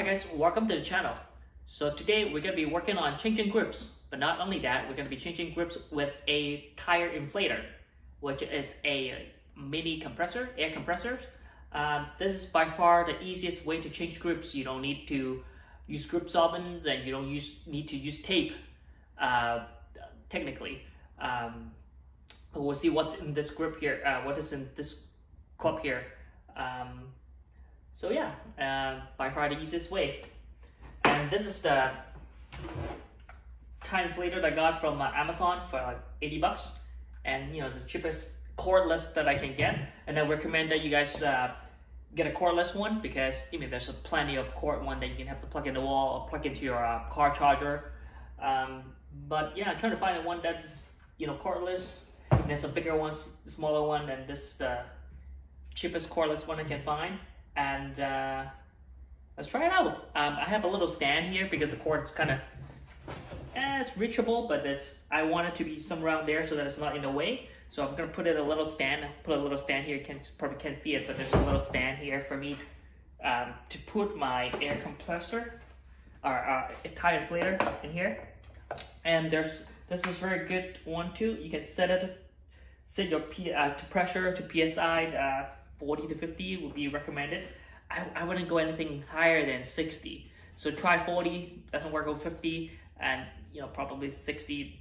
guys, welcome to the channel. So today we're going to be working on changing grips, but not only that, we're going to be changing grips with a tire inflator, which is a mini compressor, air compressor. This is by far the easiest way to change grips. You don't need to use grip solvents and you don't need to use tape, technically. We'll see what's in this grip here, what is in this club here. So yeah, by far the easiest way. And this is the tire inflator that I got from Amazon for like 80 bucks. And you know, it's the cheapest cordless that I can get. And I recommend that you guys get a cordless one, because even there's plenty of cord one that you can have to plug in the wall or plug into your car charger. But yeah, I'm trying to find one that's, you know, cordless. And there's some bigger ones, smaller one, and this is the cheapest cordless one I can find. And let's try it out. I have a little stand here because the cord is kind of it's reachable, but I want it to be somewhere around there so that it's not in the way. So I'm gonna put it a little stand. Put a little stand here. You probably can't see it, but there's a little stand here for me to put my air compressor or a tire inflator in here. And this is very good one too. You can set your pressure to PSI 40 to 50 would be recommended. I wouldn't go anything higher than 60. So try 40, doesn't work, go 50, and you know, probably 60.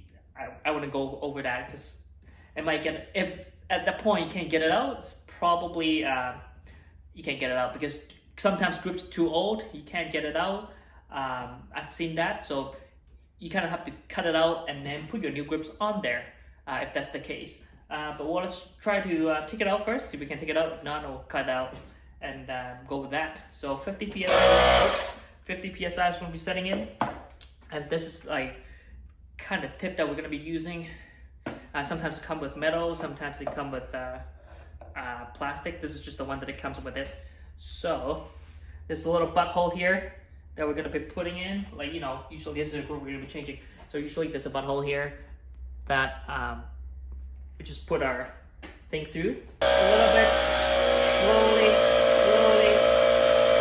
I wouldn't go over that because it might get, if at that point you can't get it out, it's probably you can't get it out because sometimes grips too old, you can't get it out. I've seen that, so you kind of have to cut it out and then put your new grips on there if that's the case. But let's try to take it out first, see if we can take it out. If not, we'll cut it out and go with that. So 50 psi, 50 psi is going to be setting in, and this is like kind of tip that we're going to be using. Sometimes it comes with metal, sometimes it comes with plastic. This is just the one that it comes with it. So there's a little butthole here that we're going to be putting in. Like, you know, usually this is where we're going to be changing. So usually there's a butthole here that we just put our thing through a little bit, slowly,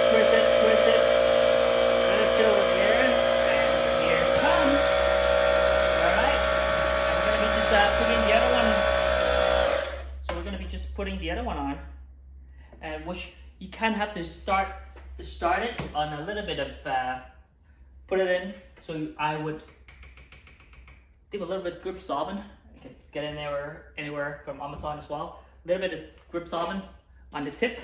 twist it, let it fill with air, and here it comes. Alright, I'm going to be just putting the other one. So we're going to be just putting the other one on, and which you kind of have to start it on a little bit of, put it in. So I would do a little bit of grip solvent. You can get in there anywhere from Amazon as well. A little bit of grip solvent on the tip,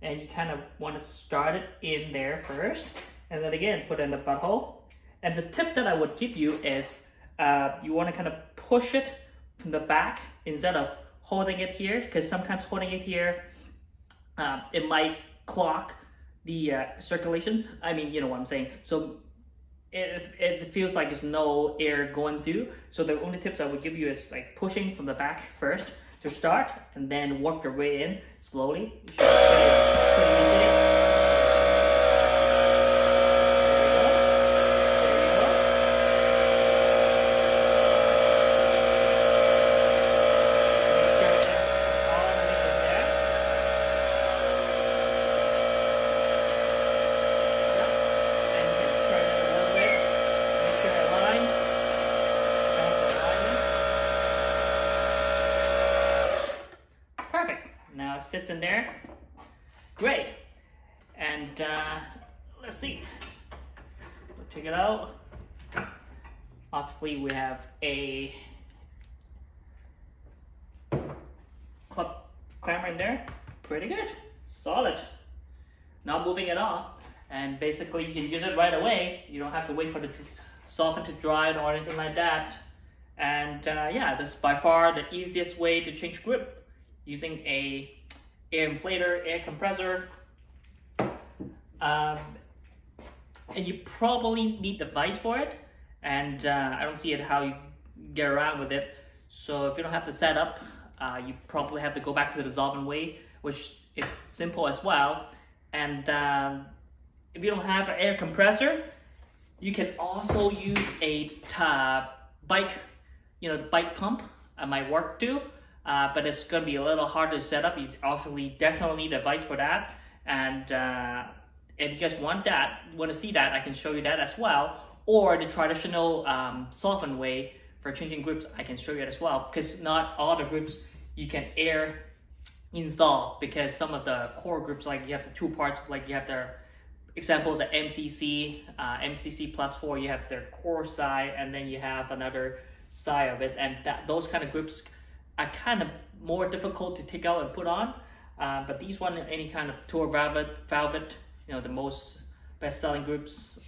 and you kind of want to start it in there first, and then again put in the butthole. And the tip that I would give you is you want to kind of push it from the back instead of holding it here, because sometimes holding it here it might clog the circulation. I mean, you know what I'm saying. So it feels like there's no air going through. So the only tips I would give you is like pushing from the back first to start, and then work your way in slowly. You should pretty easily. Now it sits in there. Great. And let's see. We'll take it out. Obviously, we have a club clammer in there. Pretty good. Solid. Not moving at all. And basically, you can use it right away. You don't have to wait for the solvent to dry or anything like that. And yeah, this is by far the easiest way to change grip, using a air inflator, air compressor. And you probably need the vise for it, and I don't see how you get around with it. So if you don't have the setup, you probably have to go back to the solvent way, which it's simple as well. And if you don't have an air compressor, you can also use a bike pump. Might work too. But it's going to be a little hard to set up. You obviously definitely need a vise for that. And If you guys want to see that, I can show you that as well. Or the traditional softened way for changing groups, I can show you it as well. Because not all the groups you can air install, because some of the core groups, like you have the two parts, like you have the example, the MCC, MCC plus 4, you have the core side, and then you have another side of it, and those kind of groups are kind of more difficult to take out and put on. But these one, any kind of tour velvet, you know, the most best-selling groups,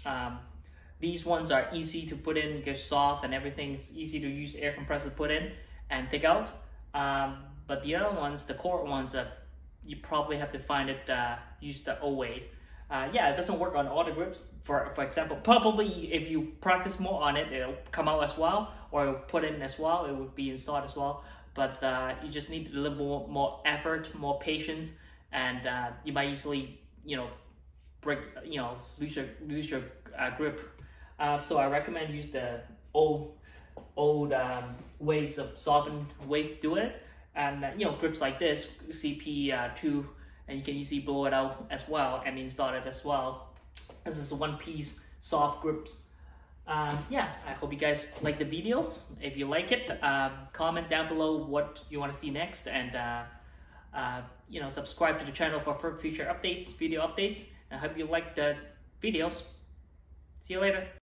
these ones are easy to put in, they're soft, and everything's easy to use air compressor to put in and take out. But the other ones, the core ones, you probably have to find it, use the old way. Yeah, it doesn't work on all the grips. For example, probably if you practice more on it, it'll come out as well, or it'll put in as well, it would be installed as well. But you just need a little more effort, more patience, and you might easily, you know, break, you know, lose your grip. So I recommend use the old ways of softened way to do it, and you know, grips like this, CP2. And you can easily blow it out as well and install it as well. This is a one-piece soft grips. Yeah, I hope you guys like the video. If you like it, comment down below what you want to see next, and you know, subscribe to the channel for future updates, video updates. I hope you like the videos. See you later.